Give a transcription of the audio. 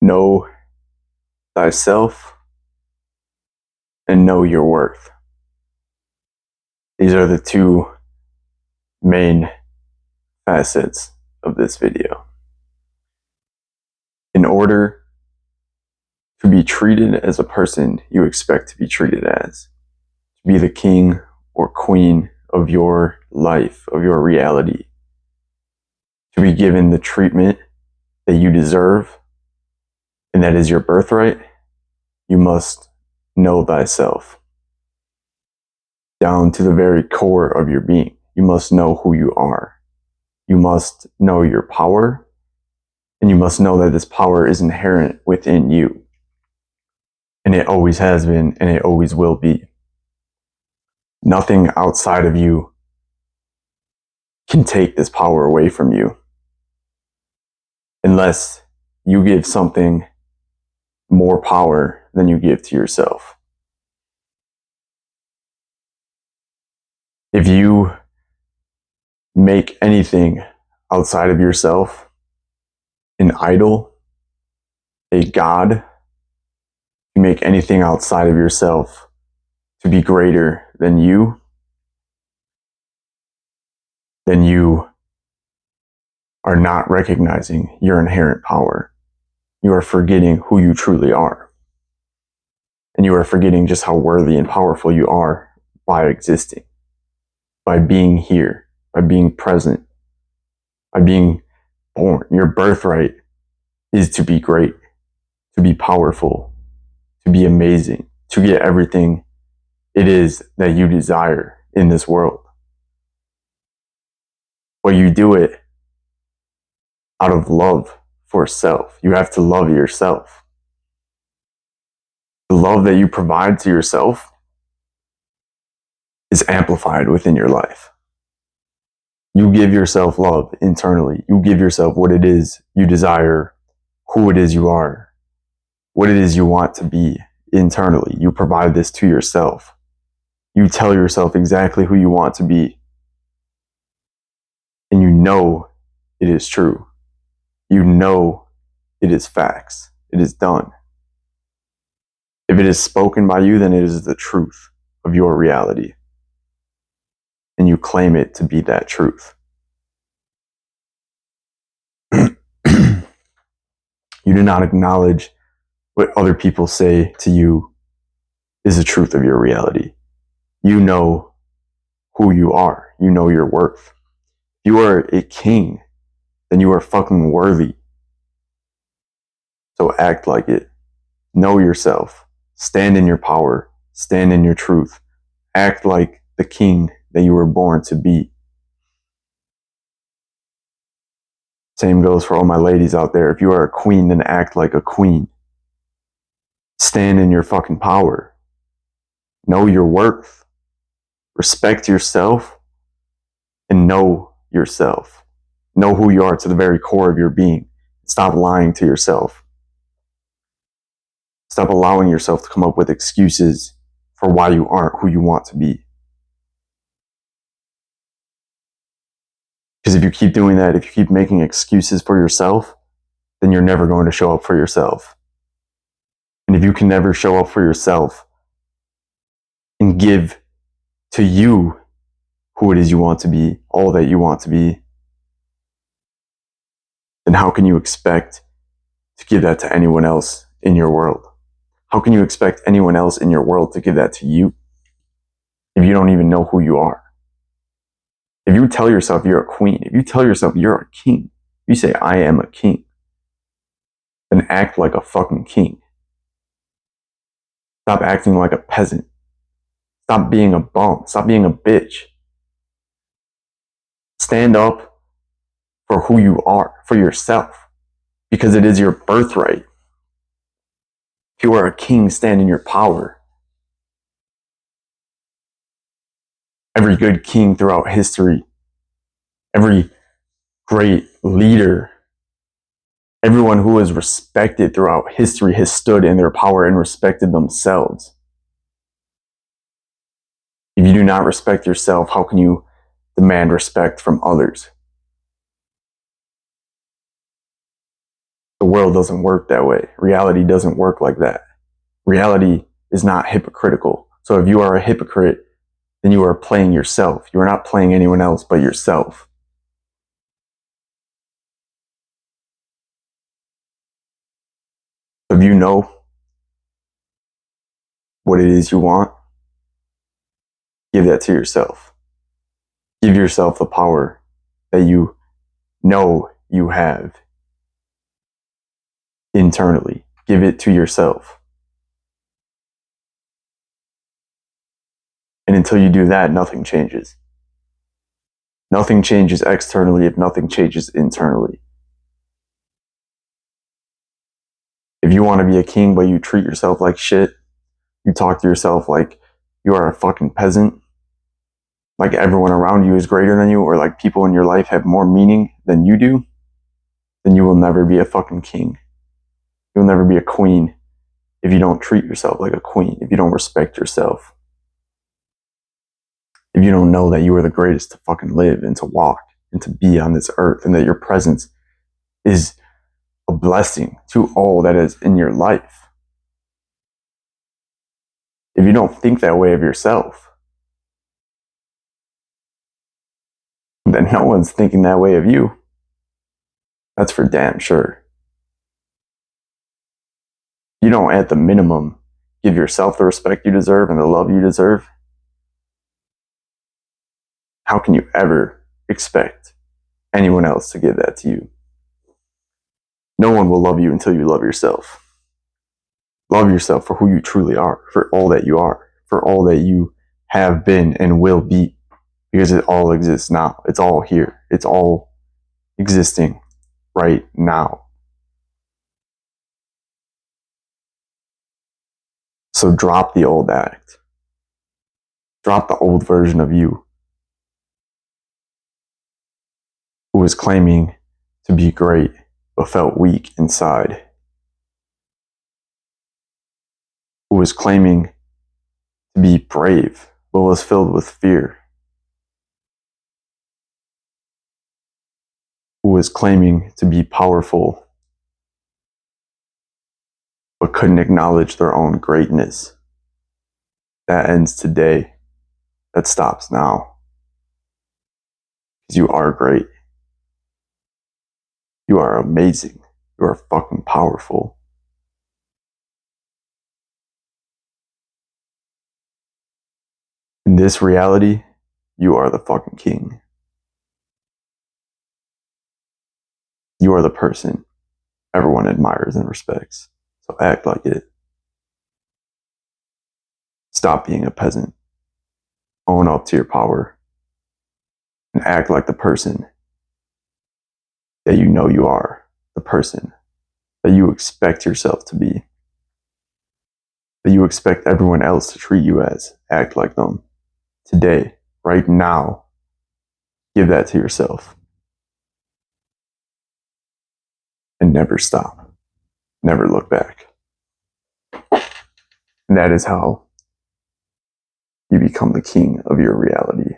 Know thyself and know your worth. These are the two main facets of this video. In order to be treated as a person you expect to be treated as, to be the king or queen of your life, of your reality, to be given the treatment that you deserve and that is your birthright, you must know thyself down to the very core of your being. You must know who you are. You must know your power, and you must know that this power is inherent within you. And it always has been, and it always will be. Nothing outside of you can take this power away from you unless you give something more power than you give to yourself. If you make anything outside of yourself an idol, a god, you make anything outside of yourself to be greater than you, then you are not recognizing your inherent power. You are forgetting who you truly are. And you are forgetting just how worthy and powerful you are by existing, by being here, by being present, by being born. Your birthright is to be great, to be powerful, to be amazing, to get everything it is that you desire in this world. But you do it out of love for self. You have to love yourself. The love that you provide to yourself is amplified within your life. You give yourself love internally. You give yourself what it is you desire, who it is you are, what it is you want to be internally. You provide this to yourself. You tell yourself exactly who you want to be. And you know it is true. You know it is facts. It is done. If it is spoken by you, then it is the truth of your reality. And you claim it to be that truth. You do not acknowledge what other people say to you is the truth of your reality. You know who you are. You know your worth. If you are a king, then you are fucking worthy. So act like it. Know yourself. Stand in your power. Stand in your truth. Act like the king that you were born to be. Same goes for all my ladies out there. If you are a queen, then act like a queen. Stand in your fucking power. Know your worth. Respect yourself and know yourself. Know who you are to the very core of your being. Stop lying to yourself. Stop allowing yourself to come up with excuses for why you aren't who you want to be. Because if you keep doing that, if you keep making excuses for yourself, then you're never going to show up for yourself. And if you can never show up for yourself and give to you who it is you want to be, all that you want to be, then how can you expect to give that to anyone else in your world? How can you expect anyone else in your world to give that to you if you don't even know who you are? If you tell yourself you're a queen, if you tell yourself you're a king, you say, I am a king, then act like a fucking king. Stop acting like a peasant. Stop being a bum. Stop being a bitch. Stand up for who you are, for yourself, because it is your birthright. If you are a king, stand in your power. Every good king throughout history, every great leader, everyone who is respected throughout history has stood in their power and respected themselves. If you do not respect yourself, how can you demand respect from others? The world doesn't work that way. Reality doesn't work like that. Reality is not hypocritical. So if you are a hypocrite, then you are playing yourself. You are not playing anyone else but yourself. If you know what it is you want, give that to yourself. Give yourself the power that you know you have internally. Give it to yourself. And until you do that, nothing changes. Nothing changes externally if nothing changes internally. If you want to be a king, but you treat yourself like shit, you talk to yourself like you are a fucking peasant, like everyone around you is greater than you, or like people in your life have more meaning than you do, then you will never be a fucking king. You'll never be a queen if you don't treat yourself like a queen, if you don't respect yourself, if you don't know that you are the greatest to fucking live and to walk and to be on this earth, and that your presence is a blessing to all that is in your life. If you don't think that way of yourself, then no one's thinking that way of you. That's for damn sure. You don't, at the minimum, give yourself the respect you deserve and the love you deserve. How can you ever expect anyone else to give that to you? No one will love you until you love yourself. Love yourself for who you truly are, for all that you are, for all that you have been and will be, because it all exists now. It's all here. It's all existing right now. So drop the old act. Drop the old version of you who was claiming to be great but felt weak inside. Who was claiming to be brave but was filled with fear. Who was claiming to be powerful but couldn't acknowledge their own greatness. That ends today. That stops now. Because you are great. You are amazing. You are fucking powerful. In this reality, you are the fucking king. You are the person everyone admires and respects. So act like it. Stop being a peasant. Own up to your power. And act like the person that you know you are. The person that you expect yourself to be. That you expect everyone else to treat you as. Act like them. Today, right now, give that to yourself. And never stop. Never look back. And that is how you become the king of your reality.